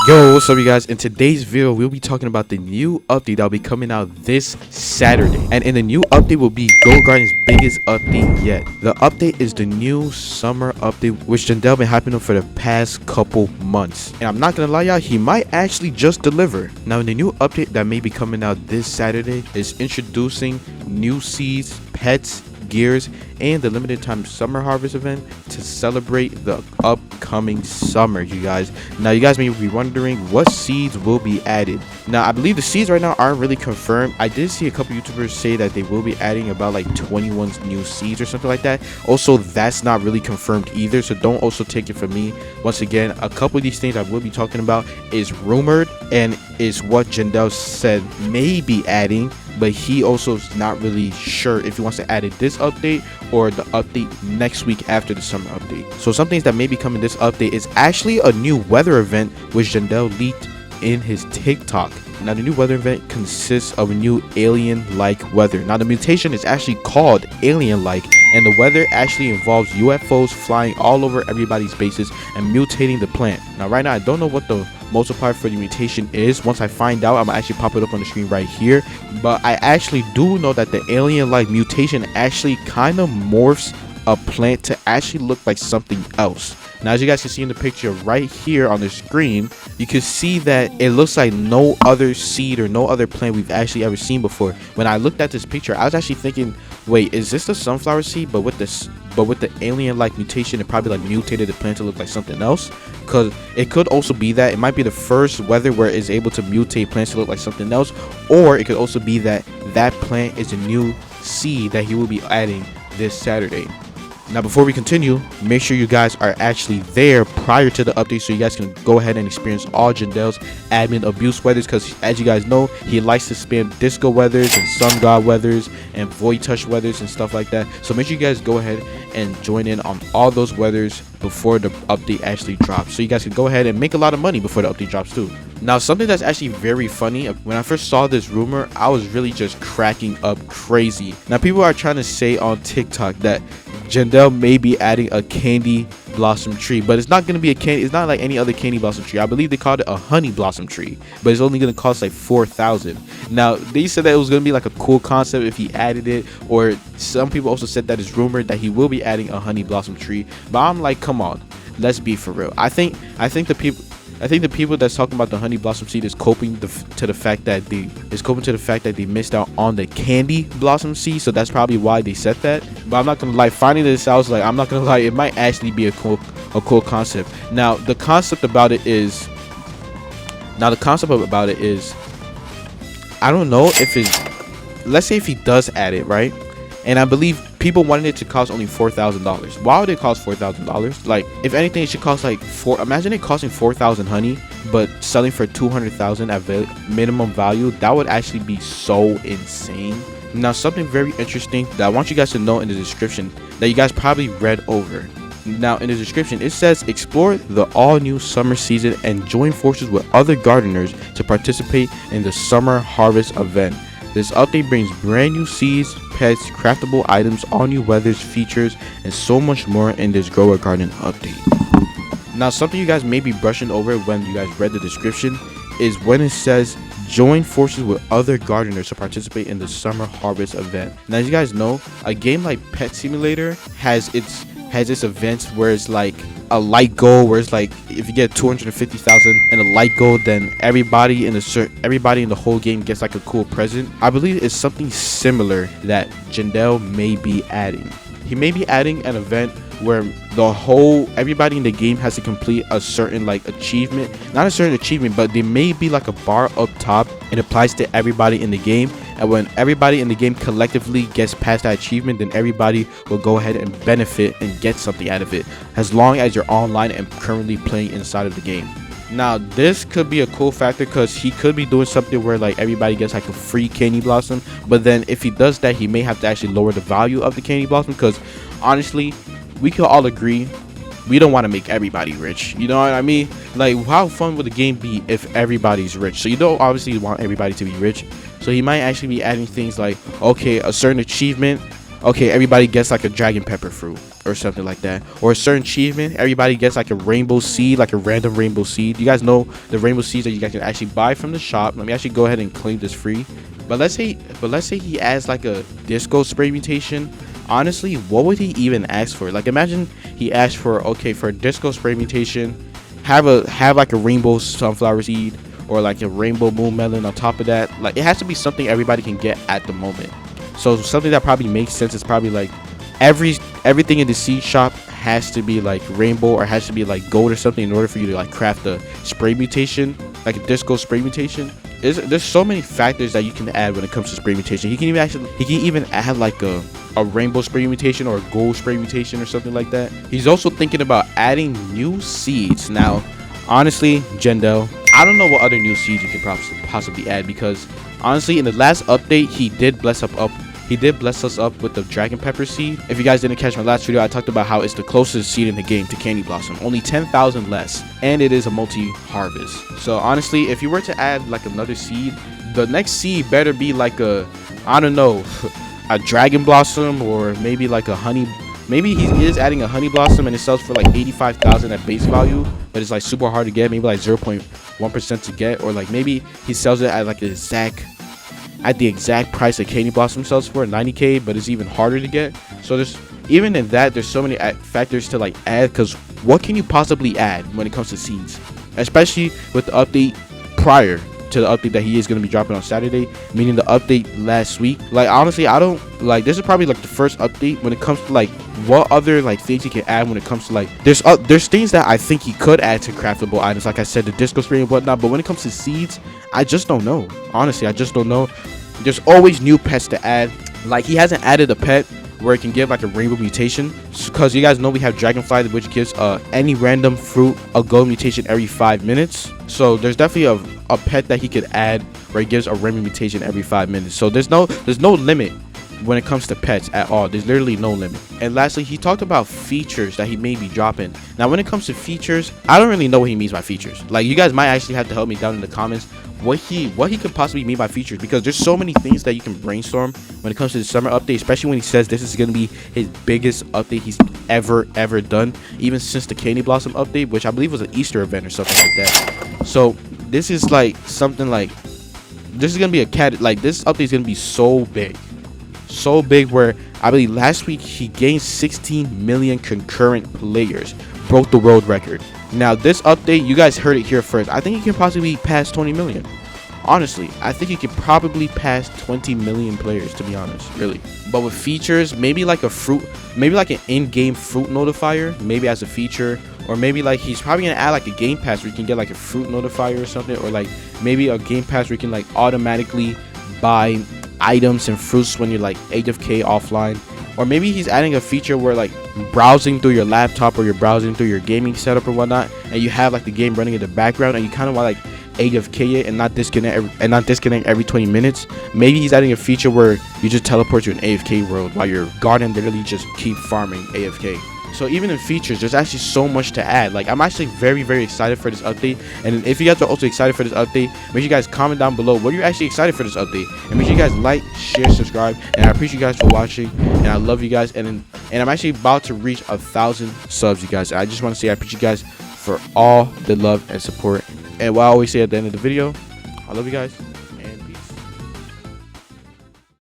Yo, what's up you guys? In today's video, we'll be talking about the new update that'll be coming out this Saturday. And in the new update will be Go Garden's biggest update yet. The update is the new summer update, which Jandel been hyping up for the past couple months. And I'm not gonna lie y'all, he might actually just deliver. Now in the new update that may be coming out this Saturday is introducing new seeds, pets, gears, and the limited time summer harvest event to celebrate the upcoming summer, you guys. Now you guys may be wondering what seeds will be added. Now I believe the seeds right now aren't really confirmed. I did see a couple YouTubers say that they will be adding about like 21 new seeds or something like that. Also, that's not really confirmed either, so don't also take it from me. Once again, a couple of these things I will be talking about is rumored and is what Jandel said may be adding, but he also is not really sure if he wants to add it this update or the update next week after the summer update. So some things that may be coming this update is actually a new weather event which Jandel leaked in his TikTok. Now the new weather event consists of a new alien-like weather. Now the mutation is actually called alien-like, and the weather actually involves UFOs flying all over everybody's bases and mutating the plant. Now right now I don't know what the multiplier for the mutation is. Once I find out, I'm gonna actually pop it up on the screen right here, but I actually do know that the alien-like mutation actually kind of morphs a plant to actually look like something else. Now as you guys can see in the picture right here on the screen, you can see that it looks like no other seed or no other plant we've actually ever seen before. When I looked at this picture, I was actually thinking, wait, is this the sunflower seed but with the alien-like mutation? It probably like mutated the plant to look like something else, because it could also be that it might be the first weather where it's able to mutate plants to look like something else, or it could also be that that plant is a new seed that he will be adding this Saturday. Now before we continue, make sure you guys are actually there prior to the update so you guys can go ahead and experience all Jandel's admin abuse weathers, because as you guys know, he likes to spam disco weathers and sun god weathers and void touch weathers and stuff like that. So make sure you guys go ahead and join in on all those weathers before the update actually drops, so you guys can go ahead and make a lot of money before the update drops too. Now something that's actually very funny, when I first saw this rumor, I was really just cracking up crazy. Now people are trying to say on TikTok that Jandel may be adding a candy blossom tree, but it's not going to be a candy, it's not like any other candy blossom tree. I believe they called it a honey blossom tree, but it's only going to cost like 4,000. Now they said that it was going to be like a cool concept if he added it, or some people also said that it's rumored that he will be adding a honey blossom tree, but I'm like, come on, let's be for real. I think the people that's talking about the honey blossom seed is coping to the fact that they missed out on the candy blossom seed, so that's probably why they said that. But I'm not gonna lie, finding this out, I was like, I'm not gonna lie, it might actually be a cool concept. Now the concept about it is I don't know if it's, let's say if he does add it, right? And I believe people wanted it to cost only $4,000. Why would it cost $4,000? Like, if anything, it should cost like imagine it costing 4,000 honey, but selling for 200,000 at minimum value. That would actually be so insane. Now, something very interesting that I want you guys to know in the description that you guys probably read over. Now, in the description, it says explore the all-new summer season and join forces with other gardeners to participate in the summer harvest event. This update brings brand new seeds, pets, craftable items, all new weathers, features, and so much more in this Grow a Garden update. Now, something you guys may be brushing over when you guys read the description is when it says join forces with other gardeners to participate in the summer harvest event. Now, as you guys know, a game like Pet Simulator has its events where it's like a light goal, where it's like if you get 250,000 and a light goal, then everybody in the whole game gets like a cool present. I believe it's something similar that Jandel may be adding. He may be adding an event where everybody in the game has to complete a certain like achievement, not a certain achievement, but there may be like a bar up top. It applies to everybody in the game, and when everybody in the game collectively gets past that achievement, then everybody will go ahead and benefit and get something out of it, as long as you're online and currently playing inside of the game. Now this could be a cool factor because he could be doing something where like everybody gets like a free candy blossom, but then if he does that, he may have to actually lower the value of the candy blossom, because honestly, we can all agree we don't want to make everybody rich, you know what I mean? Like, how fun would the game be if everybody's rich? So you don't obviously want everybody to be rich, so he might actually be adding things like, okay, a certain achievement, okay, everybody gets like a dragon pepper fruit, or something like that, or a certain achievement, everybody gets like a rainbow seed, like a random rainbow seed. You guys know the rainbow seeds that you guys can actually buy from the shop. Let me actually go ahead and claim this free. But let's say he adds like a disco spray mutation. Honestly, what would he even ask for? Like, imagine he asked for, okay, for a disco spray mutation, have like a rainbow sunflower seed or like a rainbow moon melon on top of that. Like, it has to be something everybody can get at the moment. So something that probably makes sense is probably like everything in the seed shop has to be like rainbow or has to be like gold or something in order for you to like craft a spray mutation, like a disco spray mutation. There's so many factors that you can add when it comes to spray mutation. He can even add like a rainbow spray mutation or a gold spray mutation or something like that. He's also thinking about adding new seeds. Now, honestly, Jendel, I don't know what other new seeds you can possibly add, because honestly, in the last update, he did bless us up with the dragon pepper seed. If you guys didn't catch my last video, I talked about how it's the closest seed in the game to candy blossom, only 10,000 less, and it is a multi-harvest. So honestly, if you were to add like another seed, the next seed better be like a, I don't know, a dragon blossom, or maybe like a honey. Maybe he is adding a honey blossom and it sells for like 85,000 at base value, but it's like super hard to get, maybe like 0.1% to get, or like maybe he sells it at like the exact price that candy blossom sells for, 90k, but it's even harder to get. So there's even in that, there's so many factors to like add, because what can you possibly add when it comes to seeds, especially with the update prior to the update that he is going to be dropping on Saturday, meaning the update last week. Like, honestly, I don't like, this is probably like the first update when it comes to like what other like things he can add when it comes to like, there's things that I think he could add to craftable items, like I said, the disco spray and whatnot, but when it comes to seeds, I just don't know. Honestly, I just don't know. There's always new pets to add. Like, he hasn't added a pet where it can give like a rainbow mutation, because you guys know we have dragonfly, which gives any random fruit a gold mutation every 5 minutes. So there's definitely a pet that he could add where it gives a rainbow mutation every 5 minutes. So there's no limit when it comes to pets at all. There's literally no limit. And lastly, he talked about features that he may be dropping. Now, when it comes to features, I don't really know what he means by features. Like, you guys might actually have to help me down in the comments what he could possibly mean by features, because there's so many things that you can brainstorm when it comes to the summer update, especially when he says this is going to be his biggest update he's ever done, even since the candy blossom update, which I believe was an Easter event or something like that. So this is like something like, this is going to be this update is going to be so big, where I believe last week he gained 16 million concurrent players, broke the world record. Now, this update, you guys heard it here first. I think he can possibly pass 20 million. Honestly, I think he could probably pass 20 million players, to be honest, really. But with features, maybe like a fruit, maybe like an in-game fruit notifier, maybe as a feature, or maybe like he's probably gonna add like a game pass where you can get like a fruit notifier or something, or like maybe a game pass where you can like automatically buy items and fruits when you're like AFK offline. Or maybe he's adding a feature where like browsing through your laptop or you're browsing through your gaming setup or whatnot, and you have like the game running in the background, and you kind of want like AFK it and not disconnect every 20 minutes. Maybe he's adding a feature where you just teleport to an AFK world while your garden literally just keep farming AFK. So even in features, there's actually so much to add. Like, I'm actually very excited for this update. And if you guys are also excited for this update, make sure you guys comment down below what you're actually excited for this update, and make sure you guys like, share, subscribe. And I appreciate you guys for watching, and I love you guys. And I'm actually about to reach 1,000 subs, you guys. I just want to say I appreciate you guys for all the love and support. And what I always say at the end of the video, I love you guys.